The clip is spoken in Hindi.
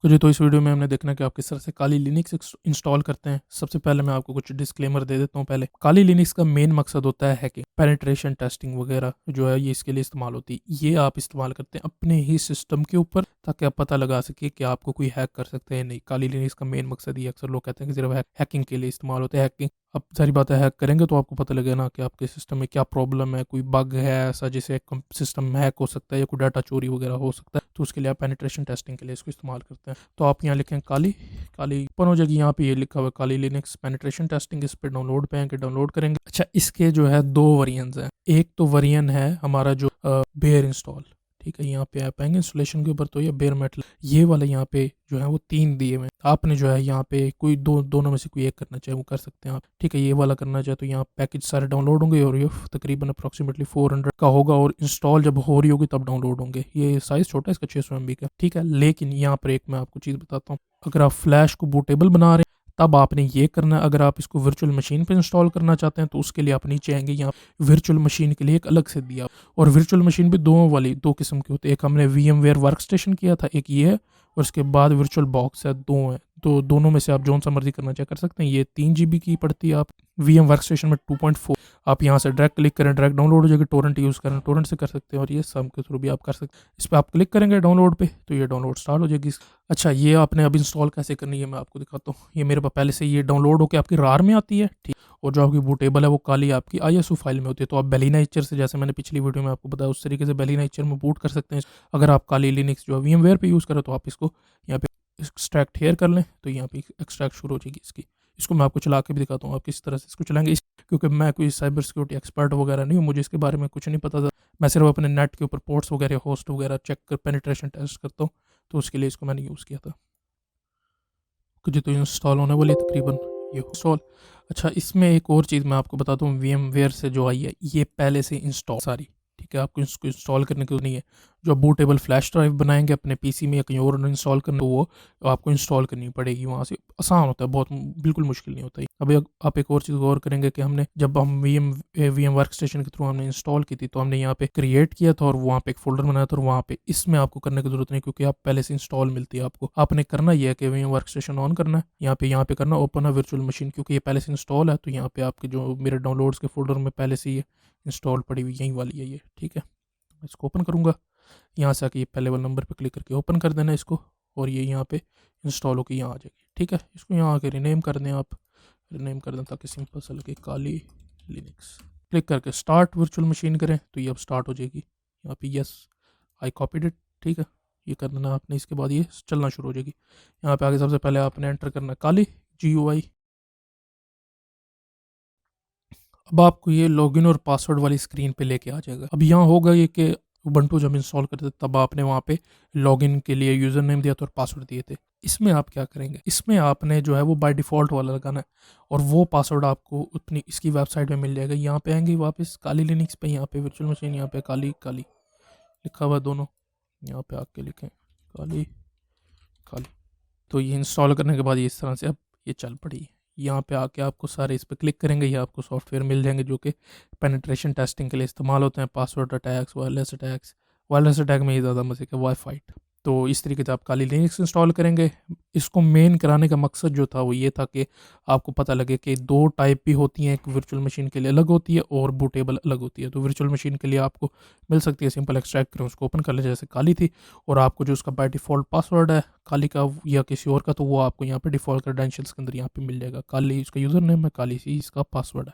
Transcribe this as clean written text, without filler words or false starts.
तो इस वीडियो में हमने देखना है कि आप किस तरह से काली लिनक्स इंस्टॉल करते हैं। सबसे पहले मैं आपको कुछ डिस्क्लेमर दे देता हूँ। पहले काली लिनक्स का मेन मकसद होता है हैकिंग, पेनिट्रेशन टेस्टिंग वगैरह जो है ये इसके लिए इस्तेमाल होती है। ये आप इस्तेमाल करते हैं अपने ही सिस्टम के ऊपर ताकि आप पता लगा सके कि आपको कोई हैक कर सकते हैं नहीं। काली लिनक्स का मेन मकसद ये, अक्सर लोग कहते हैं कि सिर्फ हैकिंग के लिए इस्तेमाल होता है। हैकिंग अब सारी बातें हैक करेंगे तो आपको पता लगेगा ना कि आपके सिस्टम में क्या प्रॉब्लम है, कोई बग है ऐसा जिससे सिस्टम हैक हो सकता है या कोई डाटा चोरी वगैरह हो सकता है। तो उसके लिए आप पेनिट्रेशन टेस्टिंग के लिए इसको इस्तेमाल करते हैं। तो आप यहाँ लिखें काली काली ओपन हो जाएगी। यहाँ पे ये लिखा हुआ है काली लिनक्स पेनिट्रेशन टेस्टिंग। इस पर डाउनलोड पे आके डाउनलोड करेंगे। अच्छा, इसके जो है दो वेरिएंट्स हैं। एक तो वेरिएंट है हमारा जो बेयर इंस्टॉल, ठीक है। यहाँ पे आप आएंगे इंस्टॉलेशन के ऊपर तो ये बेयर मेटल, ये वाला यहाँ पे जो है वो 3 दिए हुए हैं। आपने जो है यहाँ पे कोई दोनों में से कोई एक करना चाहे वो कर सकते हैं आप, ठीक है। ये वाला करना चाहे तो यहाँ पैकेज सारे डाउनलोड होंगे और ये तकरीबन अप्रोक्सीमेटली 400 का होगा और इंस्टॉल जब हो रही होगी तब डाउनलोड होंगे। ये साइज छोटा है इसका, 600 MB का, ठीक है। लेकिन यहाँ पर एक मैं आपको चीज़ बताता हूँ, अगर आप फ्लैश को बूटेबल बना रहे हैं तब आपने ये करना है। अगर आप इसको वर्चुअल मशीन पे इंस्टॉल करना चाहते हैं तो उसके लिए आप नीचे आएंगे, यहाँ वर्चुअल मशीन के लिए एक अलग से दिया। और वर्चुअल मशीन भी दो किस्म के होते हैं। एक हमने VMware वर्क स्टेशन किया था, एक ये है, और उसके बाद वर्चुअल बॉक्स है, दो है। तो दोनों में से आप जौन सा मर्जी करना चाहे कर सकते हैं। ये 3 GB की पड़ती है। आप VM वर्क स्टेशन में 2.4 आप यहाँ से डायरेक्ट क्लिक करें, डायरेक्ट डाउनलोड हो जाएगी। टोरेंट यूज़ करें, टोरेंट से कर सकते हैं, और ये सब के थ्रू भी आप कर सकते हैं। इस पर आप क्लिक करेंगे डाउनलोड पे तो ये डाउनलोड स्टार्ट हो जाएगी। अच्छा, ये आपने अब इंस्टॉल कैसे करनी है मैं आपको दिखाता हूँ। ये मेरे पास पहले से ये डाउनलोड होकर आपकी रार में आती है, ठीक। और जो आपकी बूटेबल है वो काली आपकी ISO फाइल में होती है। तो आप बेलिनाइचर से, जैसे मैंने पिछली वीडियो में आपको बताया, उस तरीके से बेलिनाइचर में बूट कर सकते हैं। अगर आप काली लिनक्स जो VMware पे यूज़ करें तो आप इसको यहाँ पे एक्सट्रैक्ट हेयर कर लें तो यहाँ पे एक्सट्रैक्ट शुरू हो जाएगी इसकी। इसको मैं आपको चला के भी दिखाता हूँ आप किस तरह से इसको चलाएंगे। क्योंकि मैं कोई साइबर सिक्योरिटी एक्सपर्ट वगैरह नहीं हूँ, मुझे इसके बारे में कुछ नहीं पता था। मैं सिर्फ अपने नेट के ऊपर पोर्ट्स वगैरह, होस्ट वगैरह चेक कर पेनिट्रेशन टेस्ट करता हूँ। तो उसके लिए इसको मैंने यूज़ किया था। जी, तो इंस्टॉल होने वाली है तकरीबन ये इंस्टॉल। अच्छा, इसमें एक और चीज़ मैं आपको बताता हूँ, VMware से जो आई है ये पहले से इंस्टॉल सारी, ठीक है। आपको इसको इंस्टॉल करने की नहीं है। जो बूटेबल फ्लैश ड्राइव बनाएंगे अपने पीसी में या कहीं और इंस्टॉल करना, तो वो आपको इंस्टॉल करनी पड़ेगी वहाँ से। आसान होता है बहुत, बिल्कुल मुश्किल नहीं होता है। अभी आप एक और चीज़ गौर करेंगे कि हमने जब हम VM वर्क स्टेशन के थ्रू हमने इंस्टॉल की थी तो हमने यहाँ पे क्रिएट किया था और वहाँ पे एक फोल्डर बनाया था, और वहाँ पे इसमें आपको करने की जरूरत नहीं क्योंकि आप पहले से इंस्टॉल मिलती है आपको। आपने करना यह है कि VM वर्क स्टेशन ऑन करना है, यहाँ पे करना ओपन है वर्चुअल मशीन, क्योंकि ये पहले से इंस्टॉल है। तो यहाँ पे आपके जो मेरे डाउनलोड्स के फोल्डर में पहले से ये इंस्टॉल पड़ी हुई यही वाली है ये, ठीक है। मैं इसको ओपन करूँगा। यहाँ से आके ये पहले वाले नंबर पे क्लिक करके ओपन कर देना इसको, और ये यहाँ पे इंस्टॉल होकर यहाँ आ जाएगी, ठीक है। इसको यहाँ आके रिनेम कर दें आप, रिनेम कर दें ताकि सिंपल सा लगे, काली लिनक्स। क्लिक करके स्टार्ट वर्चुअल मशीन करें तो ये अब स्टार्ट हो जाएगी। यहाँ पे यस आई कॉपीड इट, ठीक है। ये कर देना आपने, इसके बाद ये चलना शुरू हो जाएगी। यहाँ पे आगे सबसे पहले आपने एंटर करना है काली GUI। अब आपको ये लॉगिन और पासवर्ड वाली स्क्रीन पे लेके आ जाएगा। अब यहाँ होगा ये कि उबंटू जब इंस्टॉल करते तब आपने वहाँ पे लॉगिन के लिए यूज़र नेम दिया था और पासवर्ड दिए थे। इसमें आप क्या करेंगे, इसमें आपने जो है वो बाय डिफ़ॉल्ट वाला लगाना है, और वो पासवर्ड आपको अपनी इसकी वेबसाइट में मिल जाएगा। यहाँ पे आएंगे वापस काली लिनक्स पे, यहाँ पे वर्चुअल मशीन, यहाँ पे काली काली लिखा हुआ दोनों, यहाँ पे आके लिखें काली काली। तो ये इंस्टॉल करने के बाद ये इस तरह से अब ये चल पड़ी। यहाँ पे आके आपको सारे इस पर क्लिक करेंगे, ये आपको सॉफ्टवेयर मिल जाएंगे जो कि पेनिट्रेशन टेस्टिंग के लिए इस्तेमाल होते हैं। Password attacks, wireless attacks, wireless attack में ये ज़्यादा मजे का वाईफाई। तो इस तरीके से आप काली लिनक्स इंस्टॉल करेंगे। इसको मेन कराने का मकसद जो था वो ये था कि आपको पता लगे कि दो टाइप भी होती हैं, एक वर्चुअल मशीन के लिए अलग होती है और बूटेबल अलग होती है। तो वर्चुअल मशीन के लिए आपको मिल सकती है, सिंपल एक्सट्रैक्ट करें उसको ओपन कर लें जैसे काली थी, और आपको जो उसका बाय डिफ़ॉल्ट पासवर्ड है काली का या किसी और का, तो वो आपको यहाँ पे डिफ़ॉल्ट क्रेडेंशियल्स के अंदर यहाँ पे मिल जाएगा। काली इसका यूज़र नेम है, काली सी इसका पासवर्ड है।